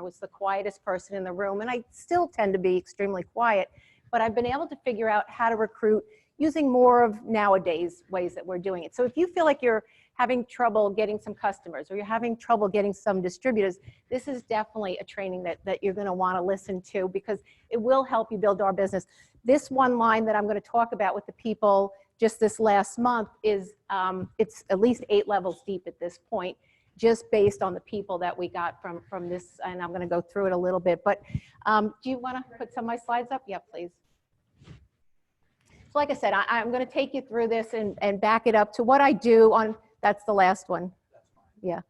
I was the quietest person in the room, and I still tend to be extremely quiet, but I've been able to figure out how to recruit using more of nowadays ways that we're doing it. So if you feel like you're having trouble getting some customers or you're having trouble getting some distributors, this is definitely a training that you're going to want to listen to, because it will help you build our business. This one line that I'm going to talk about with the people just this last month is, it's at least 8 levels deep at this point, just based on the people that we got from this, and I'm going to go through it a little bit. But do you want to put some of my slides up? Yeah, please. So like I said, I'm going to take you through this and back it up to what I do on, that's the last one. Yeah.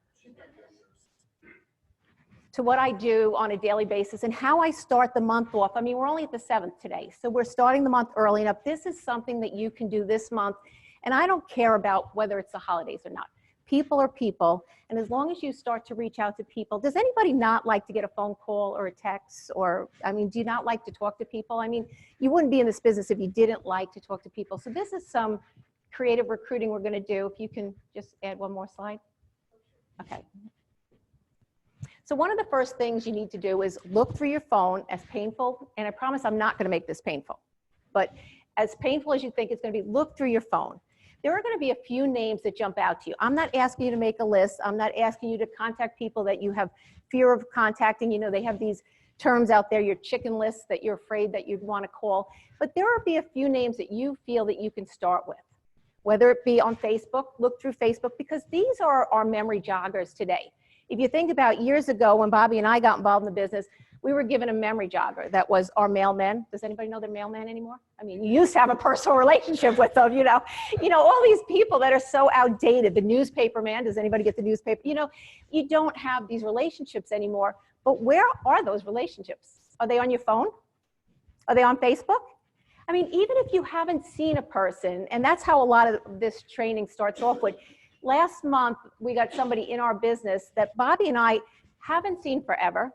To what I do on a daily basis and how I start the month off. I mean, we're only at the 7th today, so we're starting the month early enough. This is something that you can do this month, and I don't care about whether it's the holidays or not. People are people, and as long as you start to reach out to people, does anybody not like to get a phone call or a text? Or, I mean, do you not like to talk to people? I mean, you wouldn't be in this business if you didn't like to talk to people. So this is some creative recruiting we're going to do. If you can just add one more slide. Okay. So one of the first things you need to do is look through your phone, as painful, and I promise I'm not going to make this painful, but as painful as you think it's going to be, look through your phone. There are going to be a few names that jump out to you. I'm not asking you to make a list. I'm not asking you to contact people that you have fear of contacting. You know, they have these terms out there, your chicken lists, that you're afraid that you'd want to call. But there will be a few names that you feel that you can start with, whether it be on Facebook. Look through Facebook, because these are our memory joggers today. If you think about years ago when Bobby and I got involved in the business, we were given a memory jogger that was our mailmen. Does anybody know their mailmen anymore? I mean, you used to have a personal relationship with them, you know, all these people that are so outdated. The newspaper man, does anybody get the newspaper? You know, you don't have these relationships anymore, but where are those relationships? Are they on your phone? Are they on Facebook? I mean, even if you haven't seen a person, and that's how a lot of this training starts off with. Last month, we got somebody in our business that Bobby and I haven't seen forever.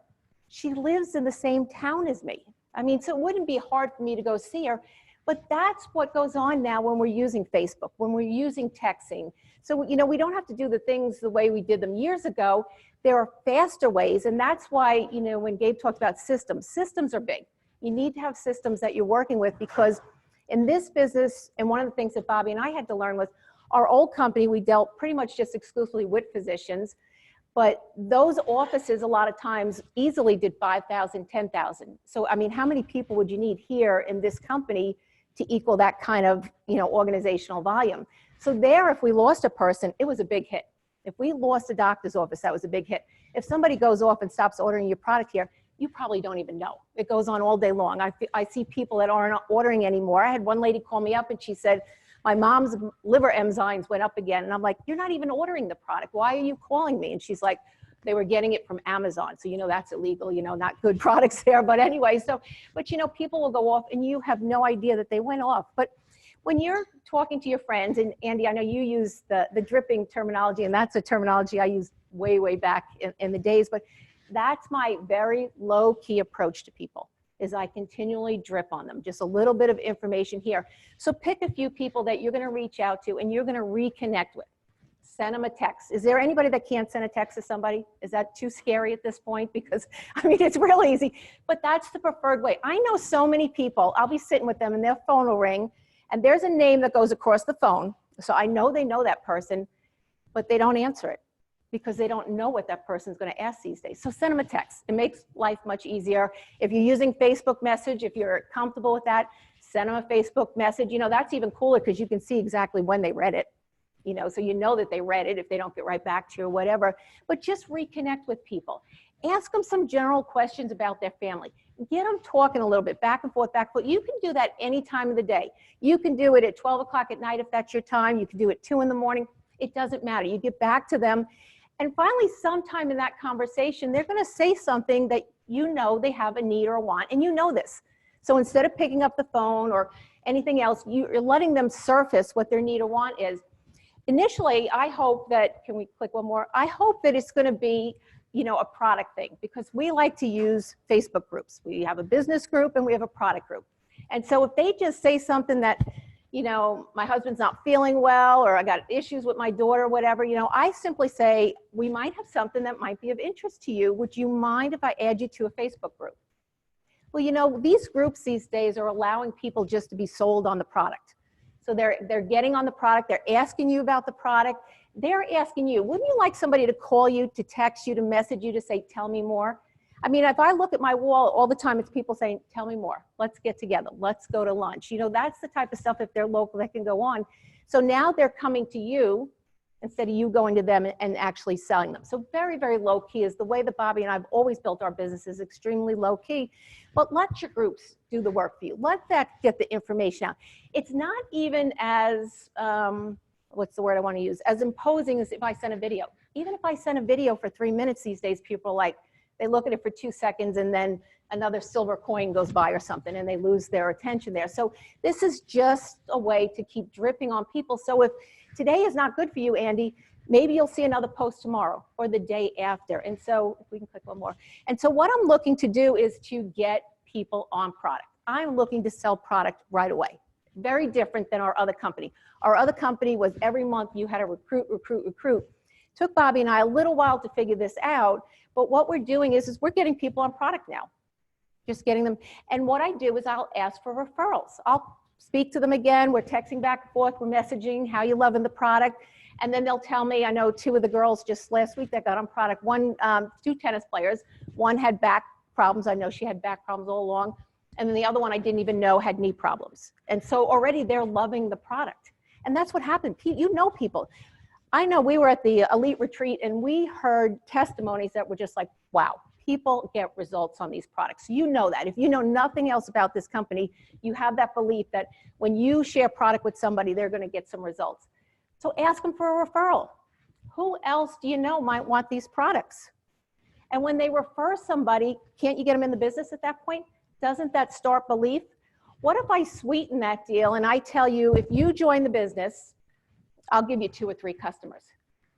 She lives in the same town as me. I mean, so it wouldn't be hard for me to go see her, but that's what goes on now when we're using Facebook, when we're using texting. So, you know, we don't have to do the things the way we did them years ago. There are faster ways, and that's why, you know, when Gabe talked about systems, systems are big. You need to have systems that you're working with, because in this business, and one of the things that Bobby and I had to learn was, our old company, we dealt pretty much just exclusively with physicians. But those offices a lot of times easily did 5,000, 10,000. So, I mean, how many people would you need here in this company to equal that kind of, you know, organizational volume? So there, if we lost a person, it was a big hit. If we lost a doctor's office, that was a big hit. If somebody goes off and stops ordering your product here, you probably don't even know. It goes on all day long. I see people that aren't ordering anymore. I had one lady call me up and she said, my mom's liver enzymes went up again. And I'm like, you're not even ordering the product. Why are you calling me? And she's like, they were getting it from Amazon. So, you know, that's illegal, you know, not good products there. But anyway, so, but, you know, people will go off and you have no idea that they went off. But when you're talking to your friends, and Andy, I know you use the dripping terminology, and that's a terminology I used way, way back in the days. But that's my very low key approach to people. Is I continually drip on them, just a little bit of information here. So pick a few people that you're gonna reach out to and you're gonna reconnect with. Send them a text. Is there anybody that can't send a text to somebody? Is that too scary at this point? Because, I mean, it's real easy, but that's the preferred way. I know so many people, I'll be sitting with them and their phone will ring and there's a name that goes across the phone. So I know they know that person, but they don't answer it, because they don't know what that person's going to ask these days. So send them a text. It makes life much easier. If you're using Facebook message, if you're comfortable with that, send them a Facebook message. You know, that's even cooler because you can see exactly when they read it. You know, so you know that they read it if they don't get right back to you or whatever. But just reconnect with people. Ask them some general questions about their family. Get them talking a little bit, back and forth, back and forth. You can do that any time of the day. You can do it at 12 o'clock at night if that's your time. You can do it 2 in the morning. It doesn't matter. You get back to them. And finally, sometime in that conversation, they're going to say something that you know they have a need or a want, and you know this. So instead of picking up the phone or anything else, you're letting them surface what their need or want is. Initially, I hope that, can we click one more? I hope that it's going to be, you know, a product thing, because we like to use Facebook groups. We have a business group and we have a product group. And so if they just say something that, you know, my husband's not feeling well, or I got issues with my daughter, whatever, you know, I simply say, we might have something that might be of interest to you. Would you mind if I add you to a Facebook group? Well, you know, these groups these days are allowing people just to be sold on the product. So they're getting on the product, they're asking you about the product, they're asking you, wouldn't you like somebody to call you, to text you, to message you, to say, tell me more? I mean, if I look at my wall all the time, it's people saying, tell me more, let's get together, let's go to lunch. You know, that's the type of stuff, if they're local, that can go on. So now they're coming to you instead of you going to them and actually selling them. So very, very low key is the way that Bobby and I have always built our business, is extremely low key. But let your groups do the work for you. Let that get the information out. It's not even as, what's the word I want to use, as imposing as if I send a video. Even if I send a video for 3 minutes these days, people are like, they look at it for 2 seconds and then another silver coin goes by or something and they lose their attention there. So this is just a way to keep dripping on people. So if today is not good for you, Andy, maybe you'll see another post tomorrow or the day after. And so if we can click one more. And so what I'm looking to do is to get people on product. I'm looking to sell product right away. Very different than our other company. Our other company was every month you had to recruit. Took Bobby and I a little while to figure this out, but what we're doing is we're getting people on product now. Just getting them. And what I do is I'll ask for referrals. I'll speak to them again. We're texting back and forth. We're messaging, how you loving the product. And then they'll tell me, I know 2 of the girls just last week that got on product. 2 tennis players. One had back problems. I know she had back problems all along. And then the other one I didn't even know had knee problems. And so already they're loving the product. And that's what happened. You know people. I know we were at the Elite Retreat and we heard testimonies that were just like, wow, people get results on these products. You know that. If you know nothing else about this company, you have that belief that when you share product with somebody, they're going to get some results. So ask them for a referral. Who else do you know might want these products? And when they refer somebody, can't you get them in the business at that point? Doesn't that start belief? What if I sweeten that deal and I tell you, if you join the business, I'll give you 2 or 3 customers.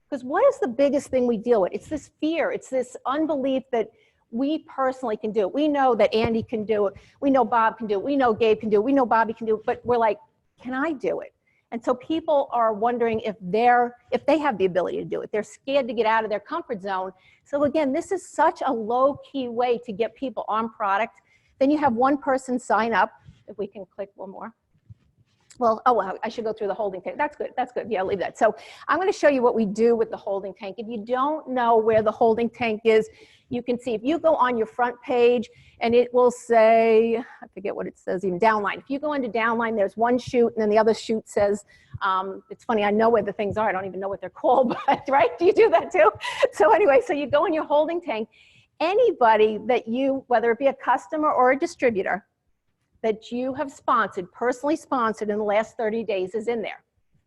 Because what is the biggest thing we deal with? It's this fear. It's this unbelief that we personally can do it. We know that Andy can do it. We know Bob can do it. We know Gabe can do it. We know Bobby can do it. But we're like, can I do it? And so people are wondering if they have the ability to do it. They're scared to get out of their comfort zone. So again, this is such a low-key way to get people on product. Then you have one person sign up. If we can click one more. Well, oh, I should go through the holding tank. That's good. That's good. Yeah, leave that. So I'm going to show you what we do with the holding tank. If you don't know where the holding tank is, you can see if you go on your front page and it will say, I forget what it says, even downline. If you go into downline, there's one chute and then the other chute says, it's funny, I know where the things are. I don't even know what they're called, but right? Do you do that too? So anyway, so you go in your holding tank. Anybody that you, whether it be a customer or a distributor, that you have sponsored, personally sponsored in the last 30 days is in there,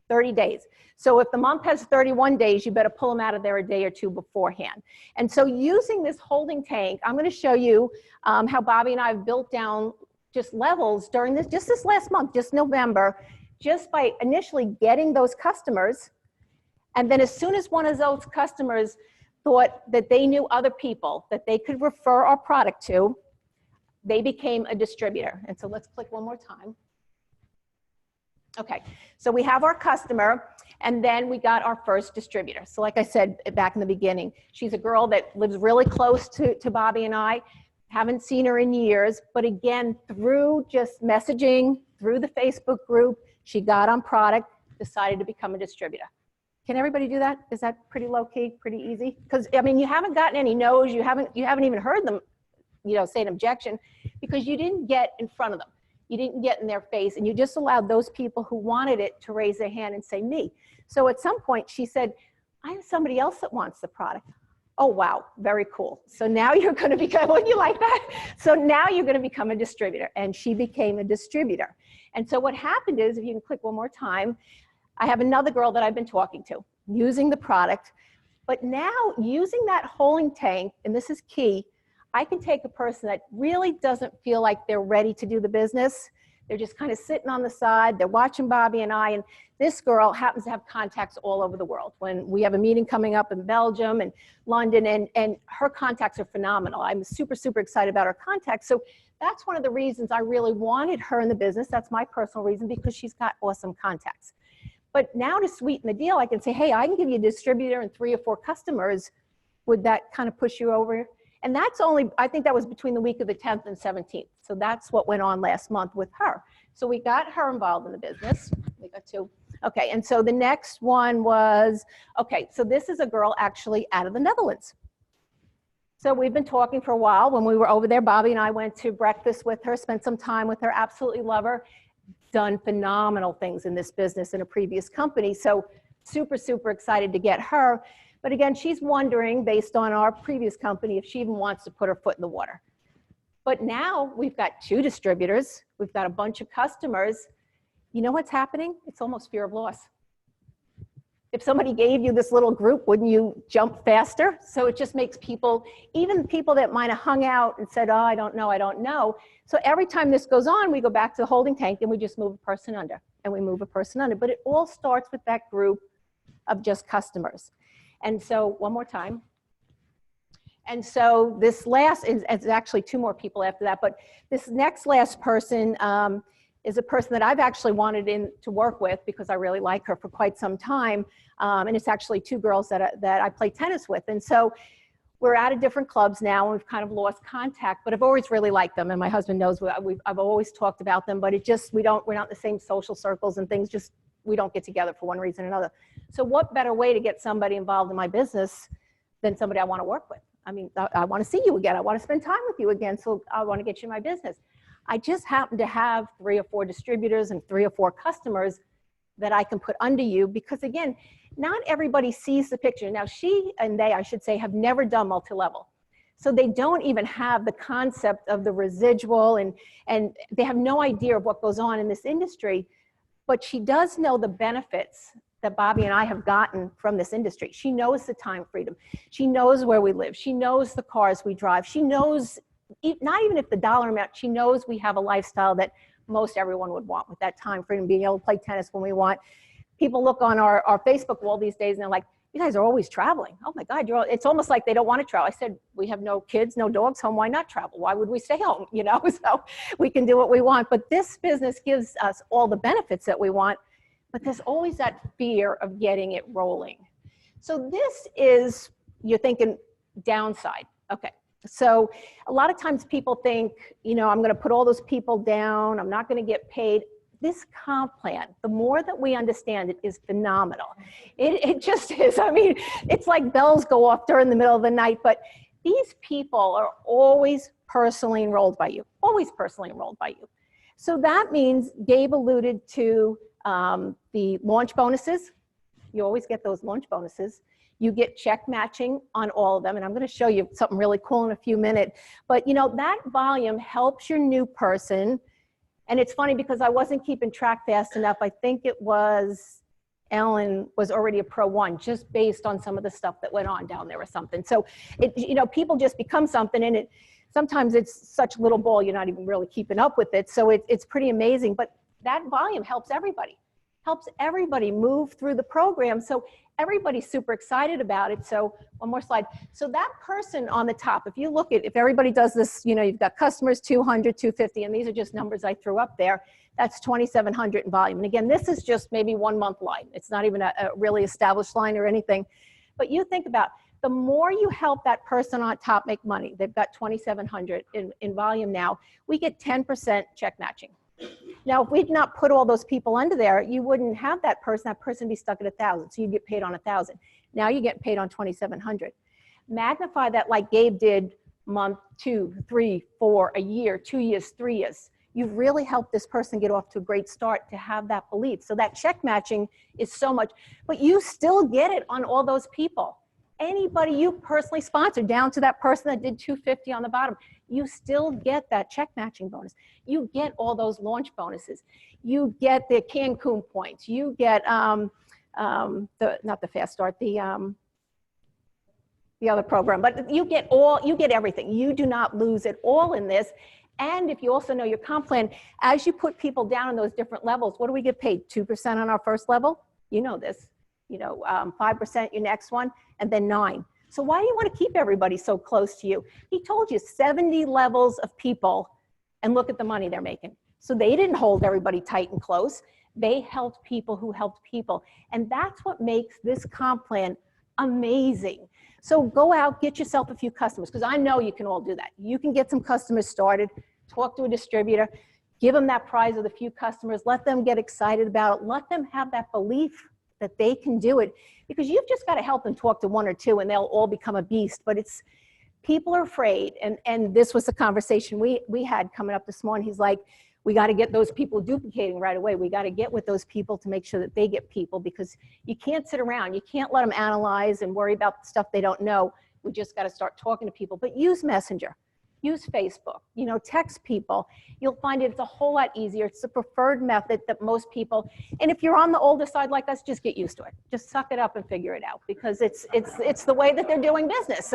30 days. So if the month has 31 days, you better pull them out of there a day or 2 beforehand. And so using this holding tank, I'm going to show you how Bobby and I have built down just levels during just this last month, just November, just by initially getting those customers. And then as soon as one of those customers thought that they knew other people that they could refer our product to, they became a distributor. And so let's click one more time. Okay, so we have our customer and then we got our first distributor. So like I said back in the beginning, she's a girl that lives really close to Bobby and I, haven't seen her in years, but again, through just messaging, through the Facebook group, she got on product, decided to become a distributor. Can everybody do that? Is that pretty low key, pretty easy? Because I mean, you haven't gotten any no's, you haven't even heard them, you know, say an objection because you didn't get in front of them. You didn't get in their face and you just allowed those people who wanted it to raise their hand and say me. So at some point she said, I have somebody else that wants the product. Oh, wow, very cool. So now you're going to become, wouldn't you like that? So now you're going to become a distributor, and she became a distributor. And so what happened is, if you can click one more time, I have another girl that I've been talking to using the product, but now using that holding tank, and this is key, I can take a person that really doesn't feel like they're ready to do the business, They're just kind of sitting on the side. They're watching Bobby and I. And this girl happens to have contacts all over the world. When we have a meeting coming up in Belgium and London, and her contacts are phenomenal. I'm super, super excited about her contacts. So that's one of the reasons I really wanted her in the business. That's my personal reason, because she's got awesome contacts. But now to sweeten the deal, I can say, hey, I can give you a distributor and 3 or 4 customers. Would that kind of push you over? And that's only, I think that was between the week of the 10th and 17th. So that's what went on last month with her. So we got her involved in the business. We got 2. Okay, and so the next one was, okay, so this is a girl actually out of the Netherlands. So we've been talking for a while. When we were over there, Bobby and I went to breakfast with her, spent some time with her, absolutely love her. Done phenomenal things in this business in a previous company. So super, super excited to get her. But again, she's wondering, based on our previous company, if she even wants to put her foot in the water. But now we've got 2 distributors. We've got a bunch of customers. You know what's happening? It's almost fear of loss. If somebody gave you this little group, wouldn't you jump faster? So it just makes people, even people that might have hung out and said, oh, I don't know, I don't know. So every time this goes on, we go back to the holding tank and we just move a person under, and we move a person under. But it all starts with that group of just customers. And so one more time. And so this last is actually 2 more people after that, but this next last person is a person that I've actually wanted to work with because I really like her for quite some time. And it's actually 2 girls that I play tennis with. And so we're out of different clubs now, and we've kind of lost contact, but I've always really liked them. And my husband knows I've always talked about them, but it just, we're not in the same social circles, and things just, we don't get together for one reason or another. So what better way to get somebody involved in my business than somebody I want to work with? I mean, I want to see you again. I want to spend time with you again. So I want to get you in my business. I just happen to have 3 or 4 distributors and 3 or 4 customers that I can put under you, because again, not everybody sees the picture. Now she and they, I should say, have never done multi-level. So they don't even have the concept of the residual, and they have no idea of what goes on in this industry. But she does know the benefits that Bobby and I have gotten from this industry. She knows the time freedom. She knows where we live. She knows the cars we drive. She knows, not even if the dollar amount, she knows we have a lifestyle that most everyone would want, with that time freedom, being able to play tennis when we want. People look on our Facebook wall these days and they're like, you guys are always traveling. Oh my God, it's almost like they don't want to travel. I said, we have no kids, no dogs home. Why not travel? Why would we stay home? You know, so we can do what we want. But this business gives us all the benefits that we want, but there's always that fear of getting it rolling. So this is, you're thinking downside. Okay. So a lot of times people think, you know, I'm going to put all those people down. I'm not going to get paid. This comp plan, the more that we understand it, is phenomenal. It just is. I mean, it's like bells go off during the middle of the night, but these people are always personally enrolled by you, always personally enrolled by you. So that means Gabe alluded to the launch bonuses. You always get those launch bonuses. You get check matching on all of them. And I'm going to show you something really cool in a few minutes. But you know, that volume helps your new person. And it's funny because I wasn't keeping track fast enough. I think it was Ellen was already a Pro 1 just based on some of the stuff that went on down there or something. So it, you know, people just become something, and sometimes it's such little ball, you're not even really keeping up with it. So it's pretty amazing. But that volume helps everybody move through the program. So everybody's super excited about it. So one more slide. So that person on the top, if you look at, if everybody does this, you know, you've got customers 200, 250, and these are just numbers I threw up there. That's 2,700 in volume. And again, this is just maybe 1 month line. It's not even a really established line or anything. But you think about, the more you help that person on top make money, they've got 2,700 in volume now, we get 10% check matching. Now, if we'd not put all those people under there, you wouldn't have that person would be stuck at 1,000. So you get paid on 1,000. Now you get paid on 2,700. Magnify that like Gabe did month 2, 3, 4, a year, 2 years, 3 years. You've really helped this person get off to a great start to have that belief. So that check matching is so much, but you still get it on all those people. Anybody you personally sponsor, down to that person that did 250 on the bottom, you still get that check matching bonus. You get all those launch bonuses. You get the Cancun points. You get not the fast start, the other program, but you get everything. You do not lose it all in this. And if you also know your comp plan, as you put people down in those different levels, what do we get paid? 2% on our first level? You know this. 5% your next one, and then 9%. So why do you want to keep everybody so close to you? He told you 70 levels of people, and look at the money they're making. So they didn't hold everybody tight and close. They helped people who helped people. And that's what makes this comp plan amazing. So go out, get yourself a few customers, because I know you can all do that. You can get some customers started, talk to a distributor, give them that prize of the few customers, let them get excited about it, let them have that belief that they can do it, because you've just got to help them talk to one or two and they'll all become a beast. But it's, people are afraid. And this was the conversation we had coming up this morning. He's like, we got to get those people duplicating right away. We got to get with those people to make sure that they get people, because you can't sit around. You can't let them analyze and worry about stuff they don't know. We just got to start talking to people. But use Messenger. Use Facebook, text people. You'll find it's a whole lot easier. It's the preferred method that most people, and if you're on the older side like us, just get used to it. Just suck it up and figure it out, because it's the way that they're doing business.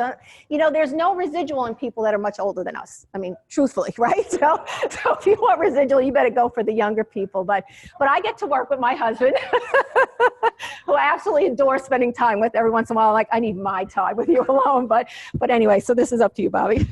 There's no residual in people that are much older than us. I mean, truthfully, right? So if you want residual, you better go for the younger people. But I get to work with my husband, who I absolutely adore spending time with every once in a while. Like, I need my time with you alone. But anyway, so this is up to you, Bobby.